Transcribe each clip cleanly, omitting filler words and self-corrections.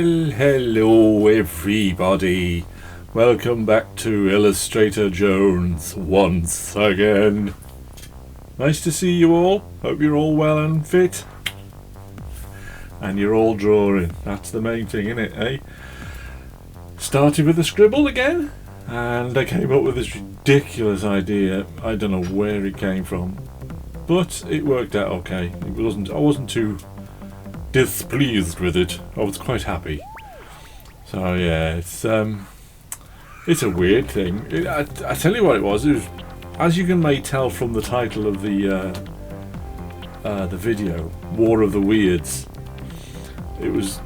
Well, hello everybody. Welcome back to Illustrator Jones once again. Nice to see you all. Hope you're all well and fit. And you're all drawing. That's the main thing, isn't it, eh? Started with a scribble again, and I came up with this ridiculous idea. I don't know where it came from, but it worked out okay. I wasn't too displeased with it. I was quite happy. So yeah, it's a weird thing. I tell you what it was, as you may tell from the title of the video, War of the Weirds. It was,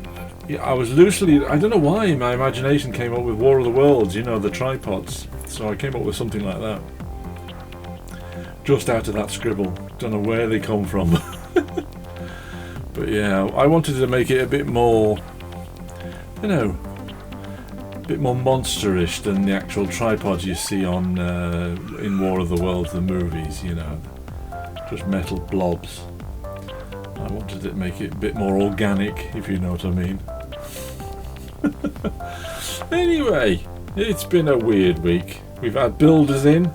I was loosely, I don't know why my imagination came up with War of the Worlds, you know, the tripods. So I came up with something like that. Just out of that scribble. Don't know where they come from. But yeah, I wanted to make it a bit more, you know, a bit more monsterish than the actual tripods you see on in War of the Worlds, the movies, you know, just metal blobs. I wanted to make it a bit more organic, if you know what I mean. Anyway, it's been a weird week. We've had builders in.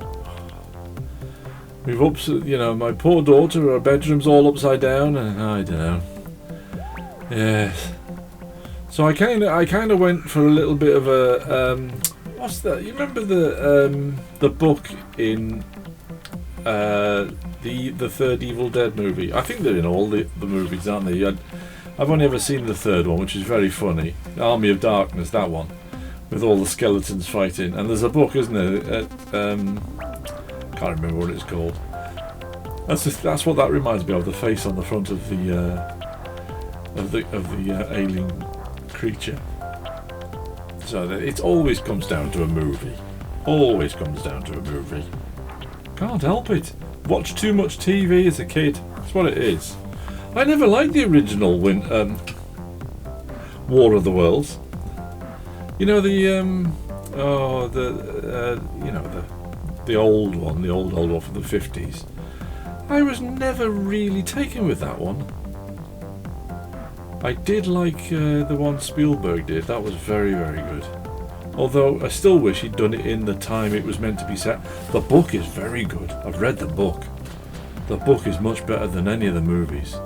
We've you know, my poor daughter, her bedroom's all upside down, and I don't know. Yes. So I kind of went for a little bit of a what's that? You remember the book in the third Evil Dead movie? I think they're in all the movies, aren't they? I've only ever seen the third one, which is very funny. Army of Darkness, that one, with all the skeletons fighting. And there's a book, isn't there? Can't remember what it's called. That's what that reminds me of. The face on the front of the alien creature. So it always comes down to a movie. Always comes down to a movie. Can't help it. Watch too much TV as a kid. That's what it is. I never liked the original War of the Worlds. You know the old one, the old one from the 50s. I was never really taken with that one. I did like the one Spielberg did. That was very, very good. Although I still wish he'd done it in the time it was meant to be set. The book is very good. I've read the book. The book is much better than any of the movies.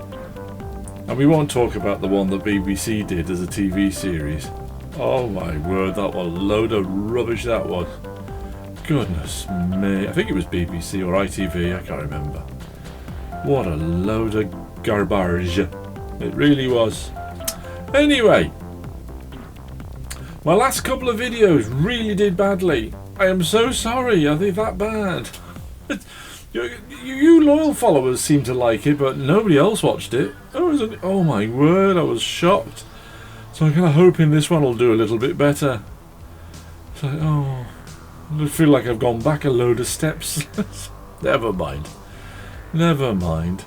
And we won't talk about the one that BBC did as a TV series. Oh my word, that was a load of rubbish, that was. Goodness me. I think it was BBC or ITV, I can't remember. What a load of garbage. It really was. Anyway, my last couple of videos really did badly. I am so sorry, are they that bad? You loyal followers seem to like it, but nobody else watched it. Oh my word, I was shocked. So I'm kind of hoping this one will do a little bit better. It's like, oh, I feel like I've gone back a load of steps. Never mind. Never mind.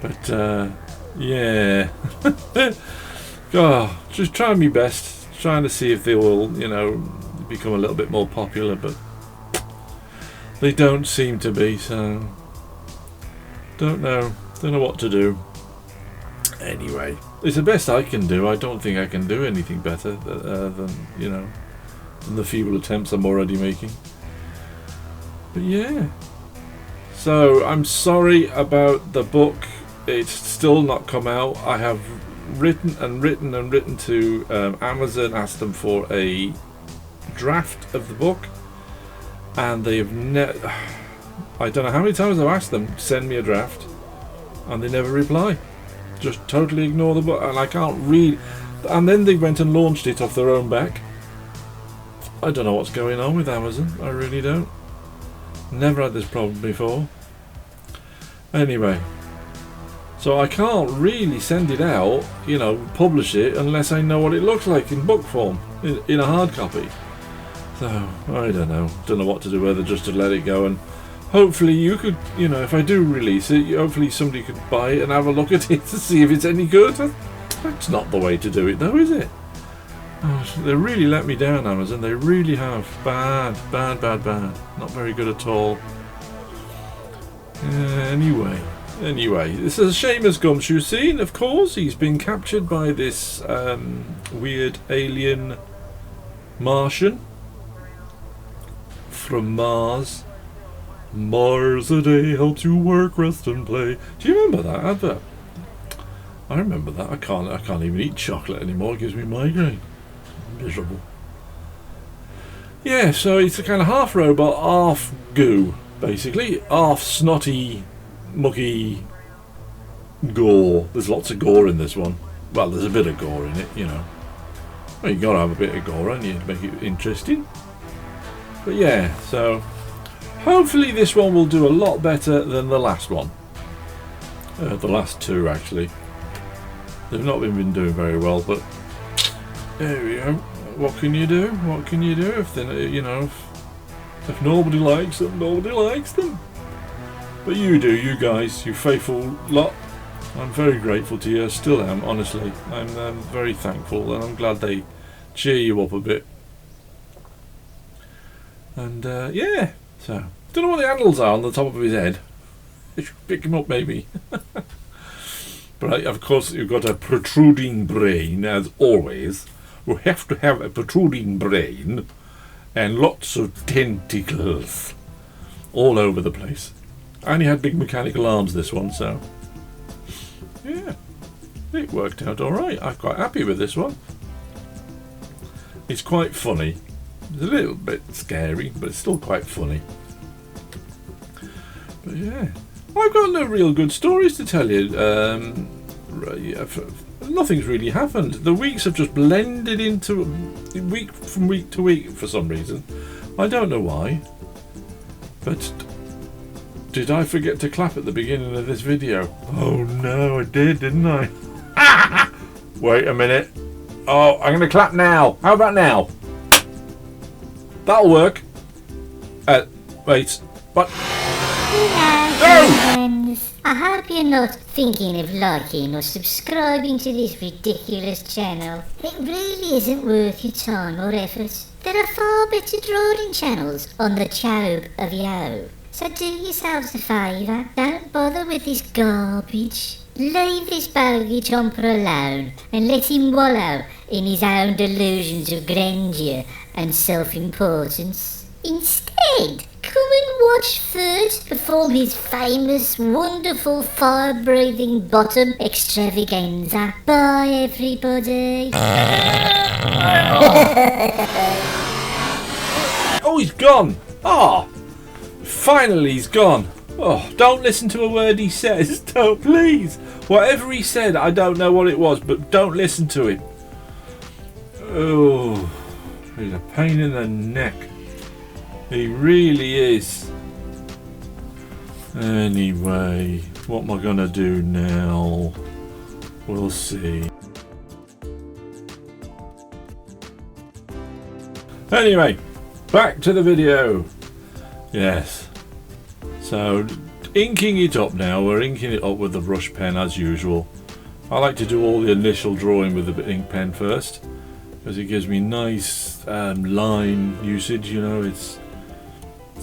But, yeah. Oh, just trying my best. Trying to see if they will, you know, become a little bit more popular, but they don't seem to be, so don't know what to do. Anyway, it's the best I can do. I don't think I can do anything better than, you know, than the feeble attempts I'm already making. But yeah, so I'm sorry about the book. It's still not come out. I have written to Amazon, asked them for a draft of the book, and they've I don't know how many times I've asked them to send me a draft, and they never reply. Just totally ignore the book, and I can't read. And then they went and launched it off their own back. I don't know what's going on with Amazon. I really don't. Never had this problem before. Anyway, so I can't really send it out, you know, publish it, unless I know what it looks like in book form, in a hard copy. So, I don't know what to do, whether just to let it go, and hopefully you could, you know, if I do release it, hopefully somebody could buy it and have a look at it to see if it's any good. That's not the way to do it though, is it? Oh, they really let me down, Amazon. They really have. Bad. Not very good at all. Anyway, Anyway, this is a Seamus Gumshoe scene, of course. He's been captured by this weird alien Martian from Mars. Mars a day helps you work, rest and play. Do you remember that advert? I remember that. I can't even eat chocolate anymore. It gives me migraine. Miserable. Yeah, so it's a kind of half robot, half goo, basically. Half snotty, mucky gore. There's lots of gore in this one. Well, there's a bit of gore in it, you know. Well, you got to have a bit of gore, haven't you, to make it interesting. But yeah, so hopefully this one will do a lot better than the last one. The last two, actually. They've not been doing very well, but there we go. What can you do? What can you do if they, you know, if nobody likes them, nobody likes them. But you do, you guys, you faithful lot. I'm very grateful to you. I still am, honestly. I'm very thankful, and I'm glad they cheer you up a bit. And yeah, so don't know what the handles are on the top of his head. I should pick him up, maybe. But of course, you've got a protruding brain, as always. You have to have a protruding brain and lots of tentacles all over the place. And he had big mechanical arms, this one, so yeah, it worked out alright. I'm quite happy with this one. It's quite funny. It's a little bit scary, but it's still quite funny. But yeah, I've got no real good stories to tell you. Nothing's really happened. The weeks have just blended into week from week to week for some reason. I don't know why. But did I forget to clap at the beginning of this video? Oh no, I did, didn't I? Wait a minute. Oh, I'm going to clap now. How about now? That'll work. Wait. What? Hello, friends. I hope you're not thinking of liking or subscribing to this ridiculous channel. It really isn't worth your time or effort. There are far better drawing channels on the tube of yo. So do yourselves a favour, don't bother with this garbage. Leave this bogey chomper alone and let him wallow in his own delusions of grandeur and self-importance. Instead, come and watch Furt perform his famous, wonderful, fire-breathing bottom extravaganza. Bye, everybody. Oh, he's gone. Ah, finally he's gone. Oh, don't listen to a word he says. Don't, please. Whatever he said, I don't know what it was, but don't listen to him. Oh, he's a pain in the neck. He really is. Anyway, what am I gonna do now? We'll see. Anyway, back to the video. Yes. So, inking it up now. We're inking it up with the brush pen as usual. I like to do all the initial drawing with the ink pen first, because it gives me nice line usage, you know. It's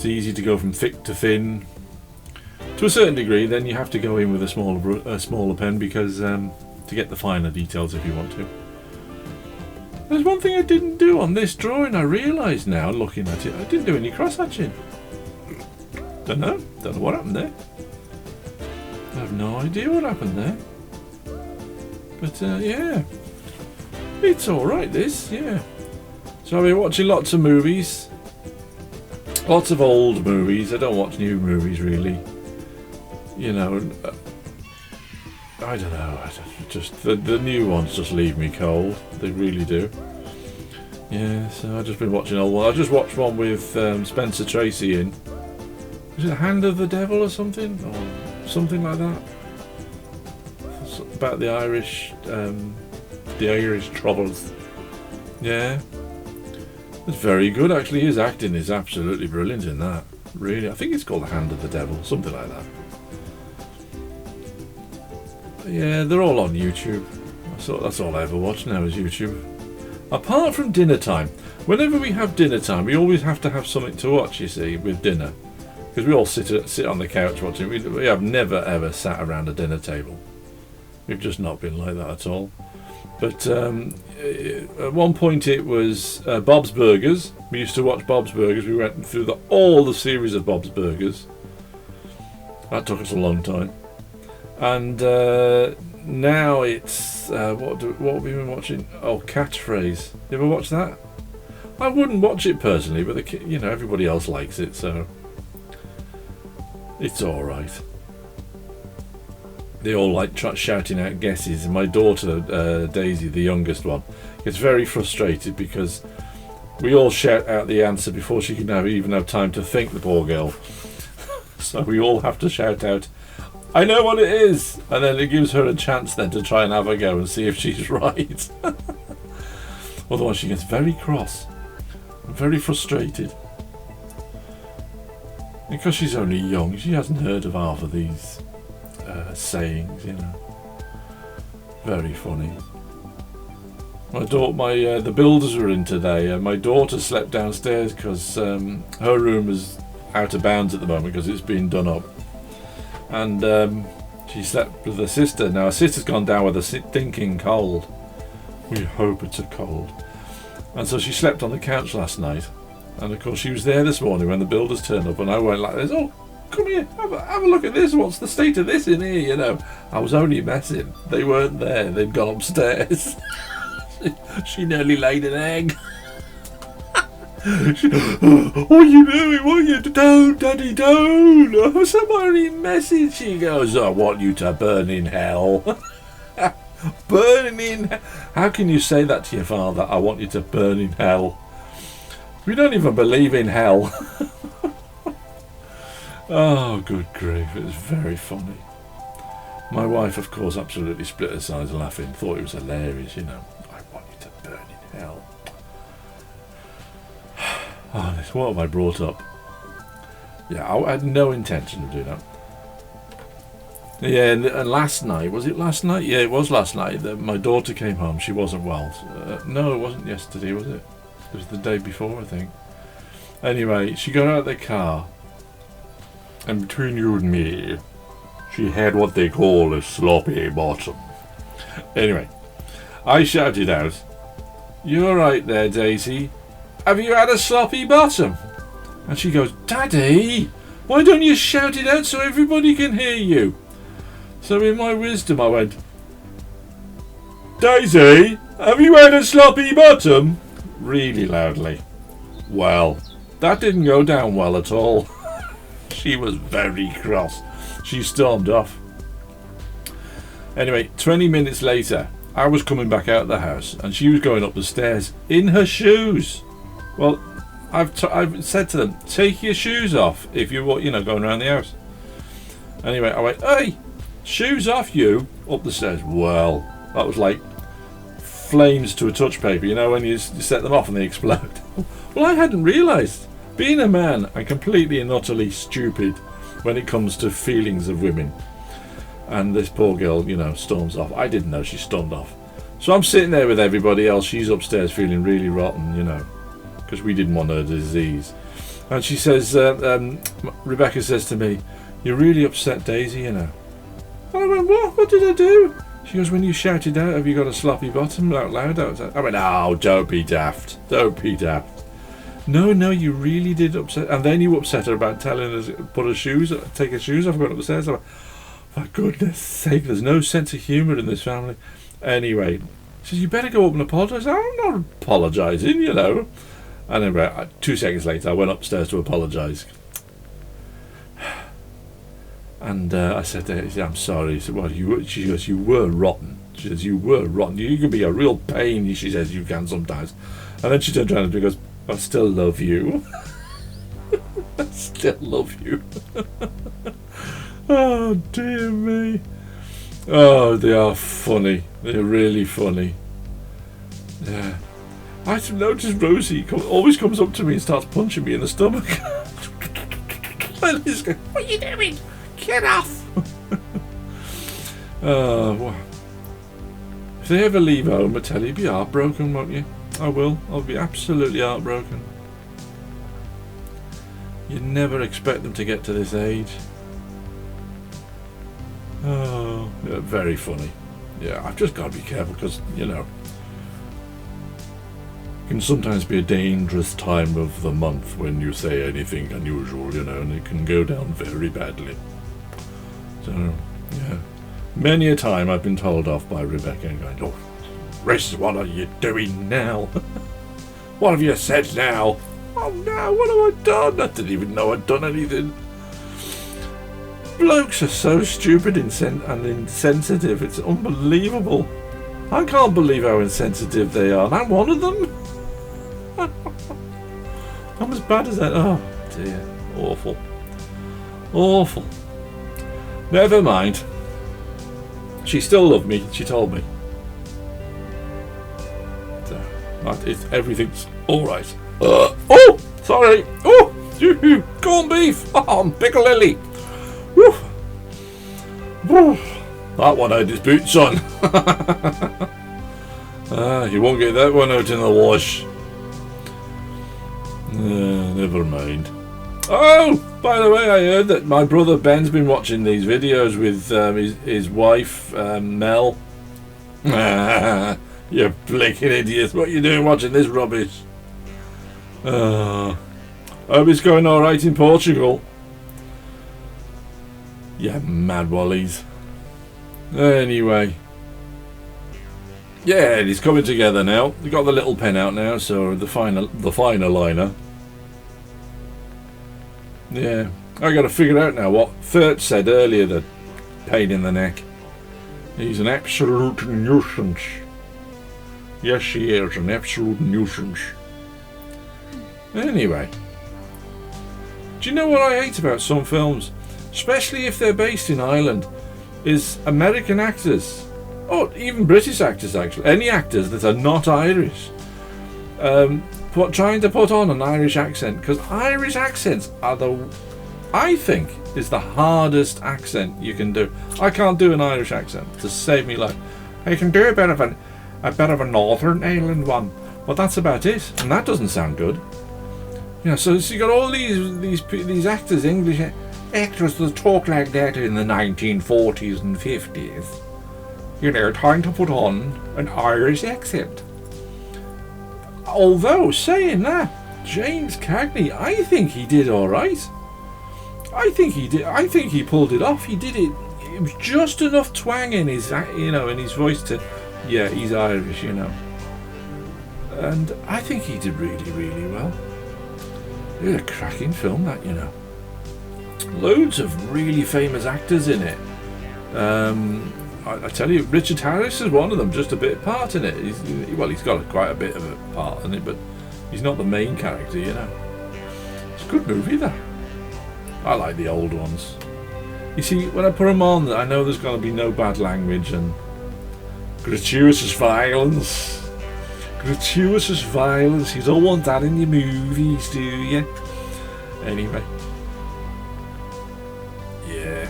easy to go from thick to thin to a certain degree. Then you have to go in with a smaller pen because to get the finer details if you want to. There's one thing I didn't do on this drawing. I realise now, looking at it, I didn't do any cross hatching. Don't know what happened there. I have no idea what happened there. But yeah, it's alright this, yeah. So I've been watching lots of movies. Lots of old movies. I don't watch new movies really. You know, I don't know. Just the new ones just leave me cold. They really do. Yeah, so I've just been watching old ones. I just watched one with Spencer Tracy in. Was it Hand of the Devil or something? Or something like that? It's about the Irish troubles. Yeah. It's very good actually. His acting is absolutely brilliant in that. Really. I think it's called The Hand of the Devil. Something like that. But yeah, they're all on YouTube. That's all I ever watch now is YouTube. Apart from dinner time. Whenever we have dinner time, we always have to have something to watch, you see, with dinner. because we all sit on the couch watching. We have never ever sat around a dinner table. We've just not been like that at all. But at one point it was Bob's Burgers. We used to watch Bob's Burgers. We went through all the series of Bob's Burgers. That took us a long time. And now it's what have we been watching? Oh, Catchphrase. You ever watch that? I wouldn't watch it personally, but everybody else likes it, so it's all right. They all like shouting out guesses. My daughter, Daisy, the youngest one, gets very frustrated because we all shout out the answer before she can even have time to think, the poor girl. So we all have to shout out, "I know what it is!" And then it gives her a chance then to try and have a go and see if she's right. Otherwise she gets very cross and very frustrated. Because she's only young, she hasn't heard of half of these sayings, Very funny. The builders were in today, and my daughter slept downstairs because her room is out of bounds at the moment because it's been done up, and she slept with her sister. Now her sister's gone down with a stinking cold. We hope it's a cold, and so she slept on the couch last night. And of course she was there this morning when the builders turned up, and I went like this, "Oh, come here, have a look at this, what's the state of this in here?" I was only messing. They weren't there, they'd gone upstairs. She nearly laid an egg. "What are you doing? What are you doing? Don't, Daddy, don't. Oh, somebody messing." She goes, "I want you to burn in hell." Burn in hell? How can you say that to your father? "I want you to burn in hell." We don't even believe in hell. Oh, good grief, it was very funny. My wife, of course, absolutely split her sides laughing, thought it was hilarious, "I want you to burn in hell." Oh, what have I brought up? Yeah, I had no intention of doing that. Yeah, and last night, was it last night? Yeah, it was last night that my daughter came home. She wasn't well. No, it wasn't yesterday, was it? It was the day before, I think. Anyway, she got out of the car, and between you and me, she had what they call a sloppy bottom. Anyway, I shouted out, "You all right there, Daisy? Have you had a sloppy bottom?" And she goes, "Daddy, why don't you shout it out so everybody can hear you?" So in my wisdom I went, "Daisy, have you had a sloppy bottom?" Really loudly. Well, that didn't go down well at all. She was very cross. She stormed off. Anyway, 20 minutes later, I was coming back out of the house and she was going up the stairs in her shoes. Well, I've said to them, "Take your shoes off if you're going around the house." Anyway, I went, "Hey, shoes off you," up the stairs. Well, that was like flames to a touch paper, when you set them off and they explode. Well, I hadn't realised. Being a man, I'm completely and utterly stupid when it comes to feelings of women. And this poor girl, storms off. I didn't know she stormed off. So I'm sitting there with everybody else. She's upstairs feeling really rotten, because we didn't want her disease. And she says, Rebecca says to me, "You're really upset, Daisy, And I went, "What? What did I do?" She goes, "When you shouted out, 'Have you got a sloppy bottom?' out loud." I went, "Oh, don't be daft. Don't be daft." No, you really did upset. And then you upset her about telling us take her shoes off, going upstairs. I went, "For goodness sake, there's no sense of humour in this family." Anyway, she says, "You better go up and apologise." "I'm not apologising, And then 2 seconds later, I went upstairs to apologise. And I said to her, "I'm sorry." She said, "Well, she goes, "You were rotten." She says, "You were rotten. You can be a real pain." She says, "You can sometimes." And then she turned around and goes, "I still love you." I still love you. Oh, dear me. Oh, they are funny. They're really funny. Yeah. I've noticed Rosie always comes up to me and starts punching me in the stomach. And he's going, "What are you doing? Get off!" Well, if they ever leave home, I tell you, be heartbroken, won't you? I will. I'll be absolutely heartbroken. You never expect them to get to this age. Oh, yeah, very funny. Yeah, I've just got to be careful because, you know, it can sometimes be a dangerous time of the month when you say anything unusual, you know, and it can go down very badly. So, yeah. Many a time I've been told off by Rebecca and going, oh, Rhys, what are you doing now? What have you said now? Oh no, what have I done? I didn't even know I'd done anything. Blokes are so stupid and insensitive, it's unbelievable. I can't believe how insensitive they are, and I'm one of them. I'm as bad as that. Oh dear, awful. Awful. Never mind. She still loved me, she told me. So, everything's alright. Oh, sorry. Oh, corned beef. Oh, pickle lily. Woo. Woo. That one had his boots on. You won't get that one out in the wash. Never mind. Oh, by the way, I heard that my brother Ben's been watching these videos with his wife, Mel. You blinking idiots. What are you doing watching this rubbish? I hope it's going alright in Portugal. Yeah, mad wallies. Anyway. Yeah, it's coming together now. We've got the little pen out now, so the finer liner. Yeah. I gotta figure out now what Furt said earlier, the pain in the neck. He's an absolute nuisance. Yes, he is an absolute nuisance. Anyway, do you know what I hate about some films, especially if they're based in Ireland, is American actors, or even British actors actually, any actors that are not Irish, trying to put on an Irish accent, because Irish accents are I think, is the hardest accent you can do. I can't do an Irish accent to save me life. I can do a bit of a Northern Ireland one, but that's about it, and that doesn't sound good. You know, so you got all these actors, English actors that talk like that in the 1940s and 50s. You know, trying to put on an Irish accent. Although, saying that, James Cagney, I think he did alright. I think he pulled it off. He did it. It was just enough twang in his, in his voice to, yeah, he's Irish, you know. And I think he did really, really well. It was a cracking film, that, you know. Loads of really famous actors in it. I tell you, Richard Harris is one of them, just a bit part in it. He's got quite a bit of a part in it, but he's not the main character, you know. It's a good movie, that. I like the old ones. You see, when I put them on, I know there's going to be no bad language and gratuitous violence. Gratuitous violence. You don't want that in your movies, do you? Anyway. Yeah.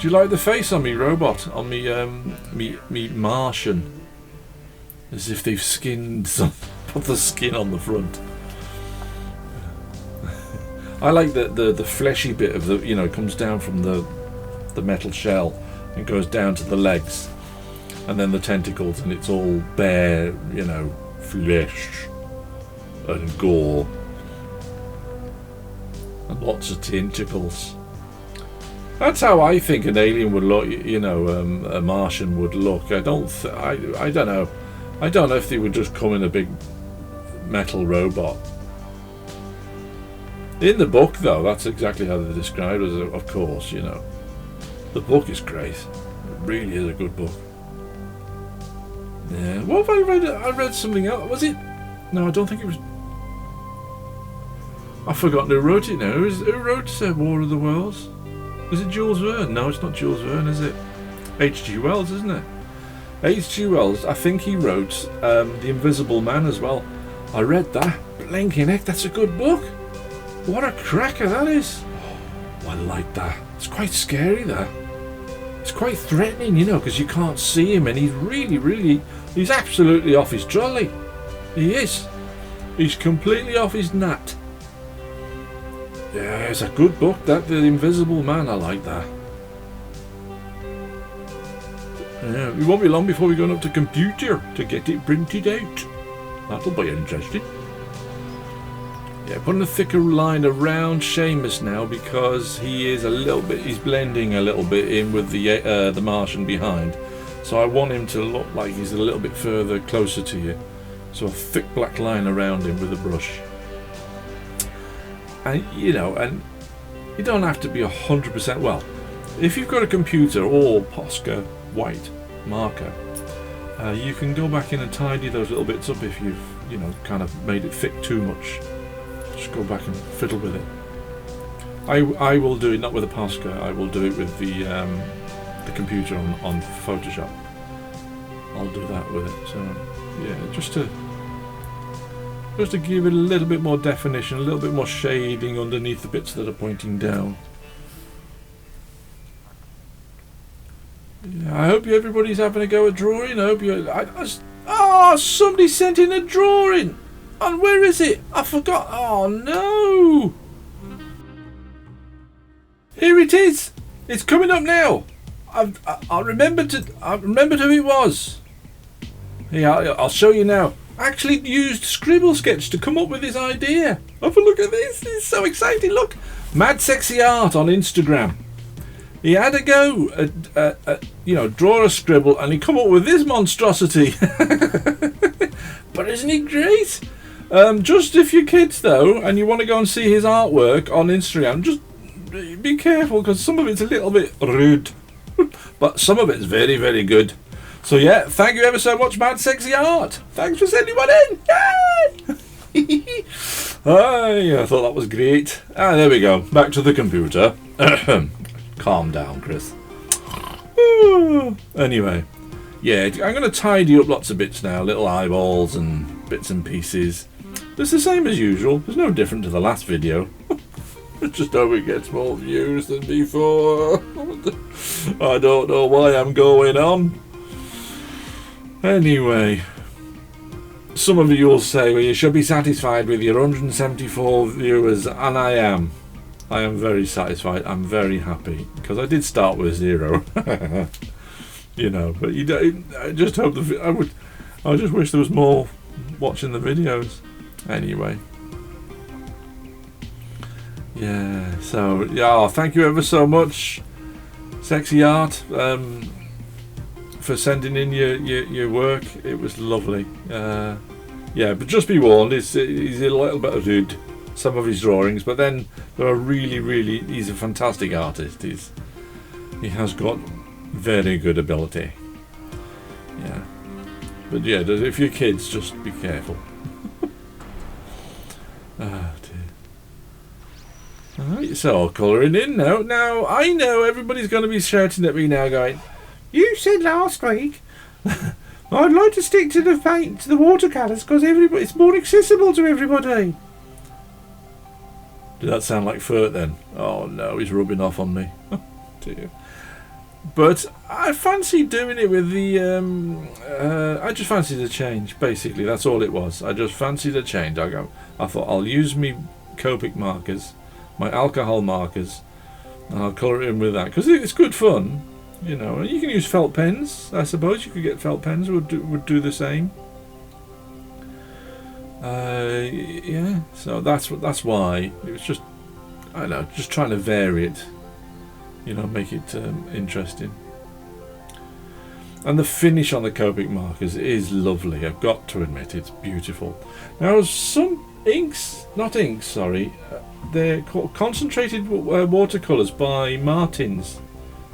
Do you like the face on me robot? On me Martian? As if they've put the skin on the front. I like the fleshy bit of the, it comes down from the metal shell and goes down to the legs. And then the tentacles, and it's all bare, flesh and gore and lots of tentacles. That's how I think an alien would look, a Martian would look. I don't know. I don't know if they would just come in a big metal robot. In the book, though, that's exactly how they describe it, of course, The book is great. It really is a good book. Yeah. What have I read? I read something else. Was it? No, I don't think it was. I've forgotten who wrote it now. Who wrote War of the Worlds? Is it Jules Verne? No, it's not Jules Verne, is it? H.G. Wells, isn't it? H.G. Wells, I think he wrote The Invisible Man as well. I read that. Blinking heck, that's a good book. What a cracker that is. Oh, I like that. It's quite scary, that. It's quite threatening, because you can't see him, and he's really, he's absolutely off his trolley. He is. He's completely off his nut. Yeah, it's a good book, that, The Invisible Man. I like that. Yeah, it won't be long before we're going up to computer to get it printed out. That'll be interesting. Yeah, putting a thicker line around Seamus now because he's blending a little bit in with the Martian behind. So I want him to look like he's a little bit further closer to you. So a thick black line around him with a brush. And you don't have to be 100%. Well, if you've got a computer or Posca white marker, you can go back in and tidy those little bits up if you've kind of made it thick too much. Just go back and fiddle with it. I will do it not with a Posca. I will do it with the computer on Photoshop. I'll do that with it. So yeah, just to give it a little bit more definition, a little bit more shading underneath the bits that are pointing down. Yeah, I hope everybody's having a go at drawing. I hope you. Somebody sent in a drawing. And where is it? I forgot. Oh no! Here it is. It's coming up now. I remembered who it was. Yeah, I'll show you now. Actually used Scribble Sketch to come up with this idea. Have a look at this. It's so exciting. Look, Mad Sexy Art on Instagram. He had a go at draw a scribble, and he come up with this monstrosity. But isn't he great? Just if you're kids though, and you want to go and see his artwork on Instagram, just be careful because some of it's a little bit rude, but some of it's very, very good. So yeah, thank you ever so much, Mad Sexy Art. Thanks for sending one in. Yay! I thought that was great. There we go. Back to the computer. Calm down, Chris. Anyway, yeah, I'm going to tidy up lots of bits now, little eyeballs and bits and pieces. It's the same as usual. There's no different to the last video. Just hope it gets more views than before. I don't know why I'm going on. Anyway, some of you will say, well, you should be satisfied with your 174 viewers, and I am. I am very satisfied. I'm very happy because I did start with 0. But I just hope I just wish there was more watching the videos. Anyway. Yeah, so thank you ever so much, Sexy Art, for sending in your work. It was lovely. But just be warned, he's a little bit rude, some of his drawings, but then there are really, he's a fantastic artist. He has got very good ability. Yeah, but yeah, if you're kids, just be careful. Oh dear. Alright, so colouring in now. Now, I know everybody's going to be shouting at me now going, you said last week I'd like to stick to the paint, to the watercolours, because it's more accessible to everybody. Did that sound like Furt then? Oh no, he's rubbing off on me. Dear. But I fancy doing it with the I just fancied a change, basically. That's all it was. I just fancied a change. I thought I'll use me Copic markers, my alcohol markers, and I'll colour it in with that because it's good fun, you can use felt pens. I suppose you could get felt pens would do the same. Yeah, so that's why it was just, I don't know, just trying to vary it, make it interesting. And the finish on the Copic markers is lovely. I've got to admit, it's beautiful. Now, some they're called concentrated watercolours by Martins.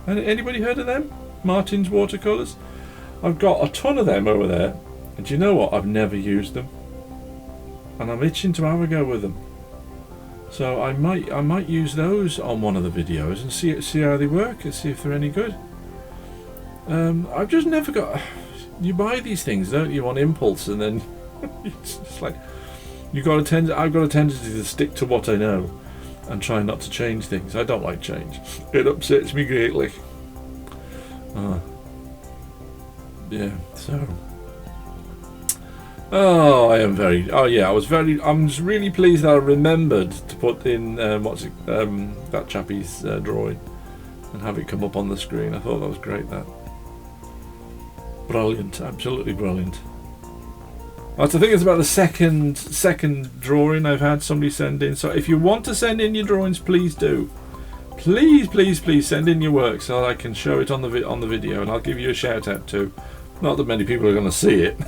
Anybody heard of them? Martins watercolours? I've got a ton of them over there, and do you know what? I've never used them, and I'm itching to have a go with them. So I might use those on one of the videos and see how they work and see if they're any good. I've just never got. You buy these things, don't you, on impulse, and then it's like I've got a tendency to stick to what I know and try not to change things. I don't like change. It upsets me greatly. Yeah, so Oh, I am very. Oh yeah, I was very. I'm just really pleased that I remembered to put in that chappie's drawing and have it come up on the screen. I thought that was great. That brilliant, absolutely brilliant. I think it's about the second drawing I've had somebody send in. So if you want to send in your drawings, please do. Please send in your work so I can show it on the video, and I'll give you a shout out too. Not that many people are going to see it.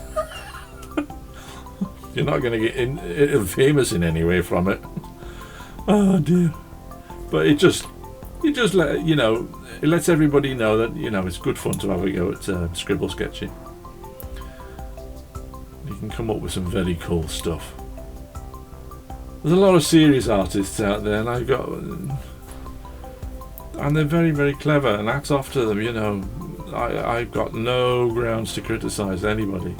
You're not going to get famous in any way from it. Oh dear. But it just let it lets everybody know that it's good fun to have a go at scribble sketching. You can come up with some very cool stuff. There's a lot of serious artists out there, and they're very, very clever, and hats off to them. I've got no grounds to criticise anybody,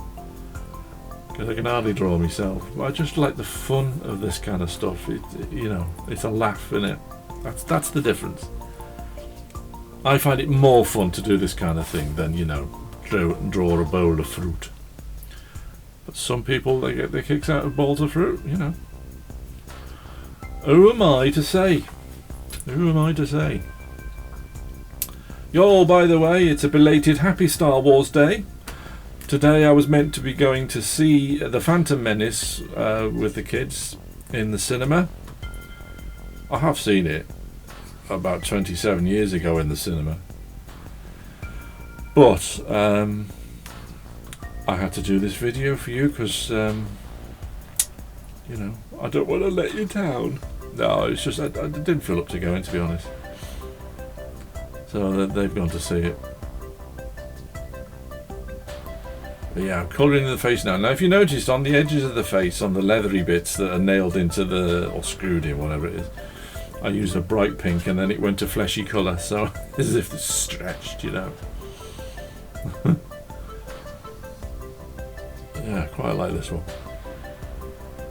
because I can hardly draw myself. But I just like the fun of this kind of stuff. It's a laugh, isn't it? That's the difference. I find it more fun to do this kind of thing than draw a bowl of fruit. But some people, they get their kicks out of bowls of fruit. Who am I to say? Yo, by the way, it's a belated happy Star Wars Day. Today I was meant to be going to see The Phantom Menace with the kids in the cinema. I have seen it about 27 years ago in the cinema. But I had to do this video for you because, I don't want to let you down. No, it's just I didn't feel up to going, to be honest. So they've gone to see it. But yeah, I'm colouring in the face now. Now, if you noticed, on the edges of the face, on the leathery bits that are nailed into or screwed in, whatever it is, I used a bright pink, and then it went to fleshy colour, so as if it's stretched, Yeah, I quite like this one.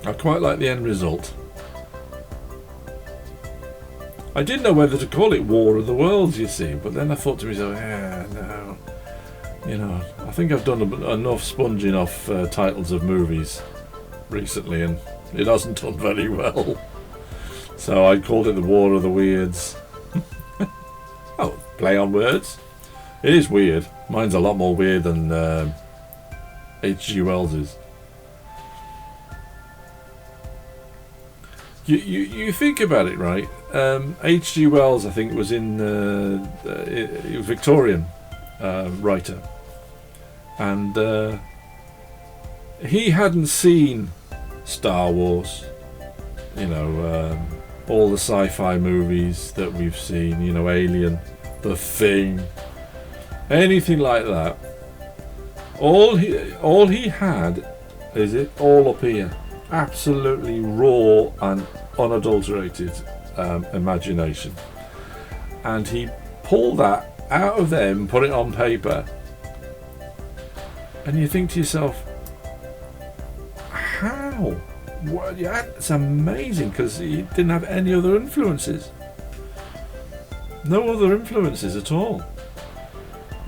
I quite like the end result. I didn't know whether to call it War of the Worlds, you see, but then I thought to myself, no. I think I've done enough sponging off titles of movies recently, and it hasn't done very well. So I called it the War of the Weirds. Oh, play on words. It is weird. Mine's a lot more weird than H.G. Wells's. You think about it, right? H.G. Wells, I think, was he was Victorian writer, and he hadn't seen Star Wars, all the sci-fi movies that we've seen, Alien, The Thing, anything like that. All he had is it all up here, absolutely raw and unadulterated imagination, and he pulled that out of them, put it on paper, and you think to yourself, how? Well, yeah, it's amazing, because he didn't have any other influences. No other influences at all,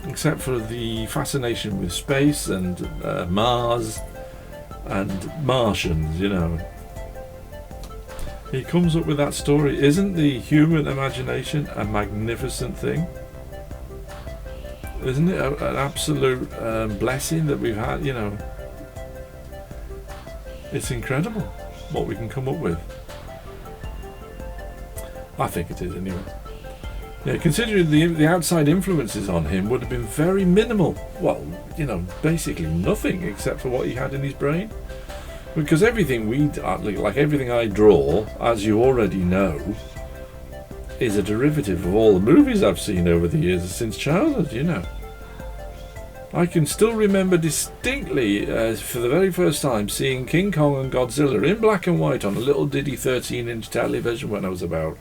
except for the fascination with space and Mars and Martians, He comes up with that story. Isn't the human imagination a magnificent thing? Isn't it an absolute blessing that we've had, It's incredible what we can come up with. I think it is, anyway. Yeah, considering the outside influences on him would have been very minimal. Well, basically nothing except for what he had in his brain. Because everything like everything I draw, as you already know, is a derivative of all the movies I've seen over the years since childhood, I can still remember distinctly, for the very first time, seeing King Kong and Godzilla in black and white on a little diddy 13-inch television when I was about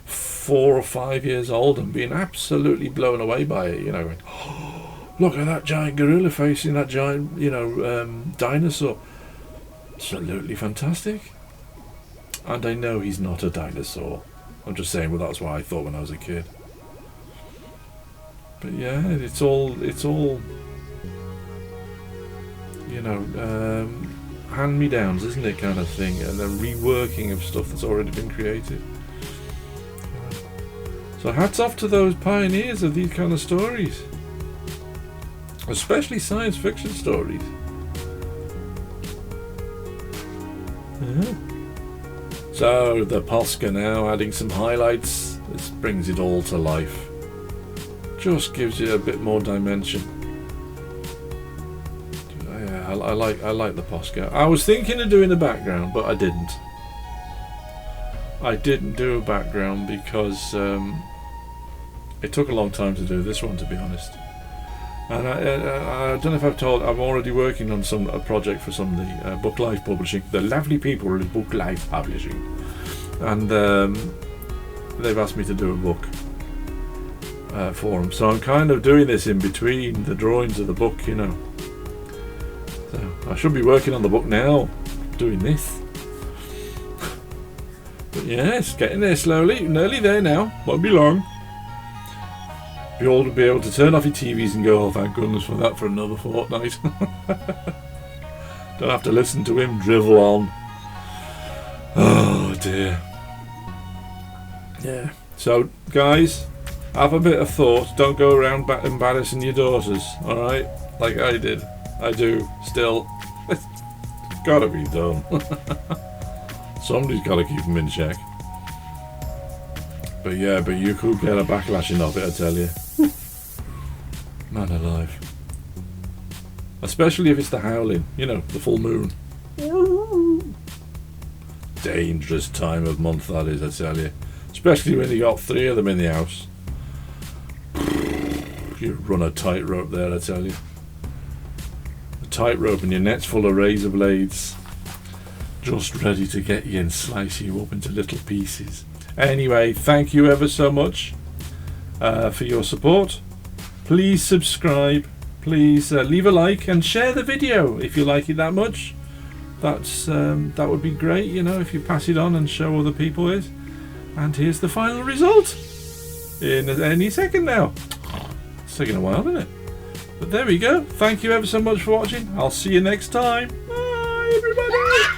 4 or 5 years old, and being absolutely blown away by it, going, oh, look at that giant gorilla facing that giant, dinosaur. Absolutely fantastic. And I know he's not a dinosaur. I'm just saying, well, that's what I thought when I was a kid. But yeah, it's all hand-me-downs, isn't it, kind of thing, and then reworking of stuff that's already been created. So hats off to those pioneers of these kind of stories, especially science fiction stories. Yeah. So the Posca now adding some highlights. This brings it all to life. Just gives it a bit more dimension. Yeah, I like the Posca. I was thinking of doing a background, but I didn't. I didn't do a background because it took a long time to do this one, to be honest. And I don't know if I've told. I'm already working on a project for some of the Book Life Publishing, the lovely people of Book Life Publishing, and they've asked me to do a book for them. So I'm kind of doing this in between the drawings of the book, you know. So I should be working on the book now, doing this. But yes, getting there slowly, nearly there now. Won't be long. You all be able to turn off your TVs and go, oh, thank goodness for that, for another fortnight. Don't have to listen to him drivel on. Oh dear. Yeah. So, guys, have a bit of thought. Don't go around embarrassing your daughters, alright? Like I did. I do, still. It's gotta be done. Somebody's gotta keep them in check. But yeah, but you could get a backlashing of it, I tell you. Man alive. Especially if it's the howling, you know, the full moon. Dangerous time of month that is, I tell you. Especially when you got 3 of them in the house. You run a tightrope there, I tell you. A tightrope and your net's full of razor blades. Just ready to get you and slice you up into little pieces. Anyway, thank you ever so much for your support. Please subscribe, please leave a like and share the video if you like it that much. That would be great, you know, if you pass it on and show other people it. And here's the final result in any second now. It's taking a while, isn't it? But there we go. Thank you ever so much for watching. I'll see you next time. Bye everybody.